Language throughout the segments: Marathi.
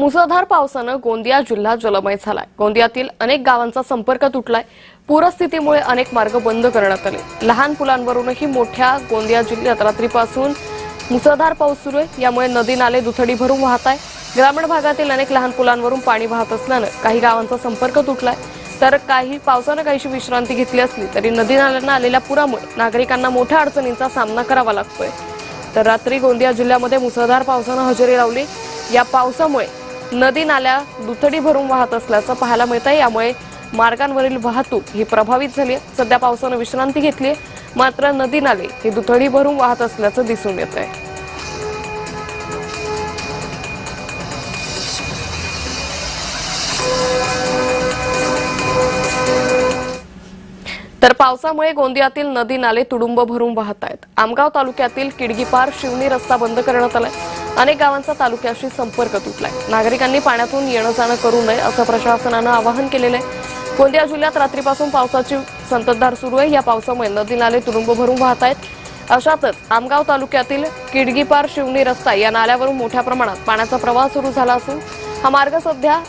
मुसळधार पावसानं गोंदिया जिल्हा जलमय झालाय। गोंदियातील अनेक गावांचा संपर्क तुटलाय। पूरस्थितीमुळे अनेक मार्ग बंद करण्यात आले। लहान पुलांवरूनही मोठ्या गोंदिया जिल्ह्यात रात्रीपासून मुसळधार पाऊस सुरू आहे। यामुळे नदी नाले दुथडी भरून वाहत आहे। ग्रामीण भागातील अनेक लहान पुलांवरून पाणी वाहत असल्याने काही गावांचा संपर्क तुटलाय। तर काही पावसाने काहीशी विश्रांती घेतली असली तरी नदी नाल्यांना आलेल्या पुरामुळे नागरिकांना मोठ्या अडचणींचा सामना करावा लागतोय। तर रात्री गोंदिया जिल्ह्यामध्ये मुसळधार पावसाने हजेरी लावली। या पावसामुळे नदी नाल्या दुथडी भरून वाहत असल्याचं पाहायला मिळतंय। यामुळे मार्गांवरील वाहतूक ही प्रभावित झाली आहे। सध्या पावसाने विश्रांती घेतली आहे, मात्र नदी नाले ही दुथडी भरून वाहत असल्याचं दिसून येतंय। तर पावसामुळे गोंदियातील नदी नाले तुडुंब भरून वाहत आहेत। आमगाव तालुक्यातील किडगीपार शिवनी रस्ता बंद करण्यात आलाय। अनेक गावांचा तालुक्याशी संपर्क तुटलाय। नागरिकांनी पाण्यातून येणं जाणं करू नये असं प्रशासनानं आवाहन केलेलं आहे। गोंदिया जिल्ह्यात रात्रीपासून पावसाची संततधार सुरू आहे। या पावसामुळे नदी नाले तुडुंब भरून वाहत आहेत। अशातच आमगाव तालुक्यातील किडगीपार शिवनी रस्ता या नाल्यावरून मोठ्या प्रमाणात पाण्याचा प्रवाह सुरू झाला असून हा मार्ग सध्या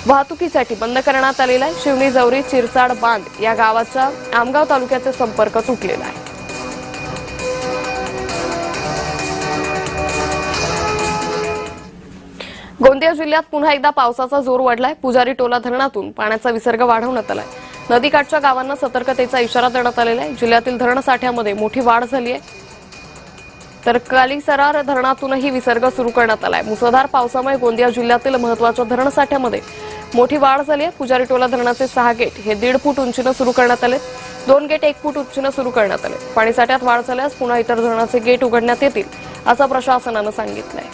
वाहतुकीसाठी बंद करण्यात आलेला आहे। शिवनी जवरी चिरचाड बांध या गावाचा आमगाव तालुक्याचे संपर्क तुटलेला आहे। गोंदिया जिल्ह्यात पुन्हा एकदा पावसाचा जोर वाढलाय। पुजारी टोला धरणातून पाण्याचा विसर्ग वाढवण्यात आलाय। नदीकाठच्या गावांना सतर्कतेचा इशारा देण्यात आलेला आहे। जिल्ह्यातील धरण साठ्यामध्ये मोठी वाढ झाली आहे। तर कालीसरार धरणातूनही विसर्ग सुरू करण्यात आलाय। मुसळधार पावसामुळे गोंदिया जिल्ह्यातील महत्त्वाच्या धरण साठ्यामध्ये मोठी वाढ झाली आहे। पुजारी टोला धरणाचे 6 गेट हे 1.5 फूट उंचीने सुरू करण्यात आले। 2 गेट 1 फूट उंचीने सुरू करण्यात आले। पाणी साठ्यात वाढ झाल्यास पुन्हा इतर धरणाचे गेट उघडण्यात येतील असं प्रशासनानं सांगितलंय।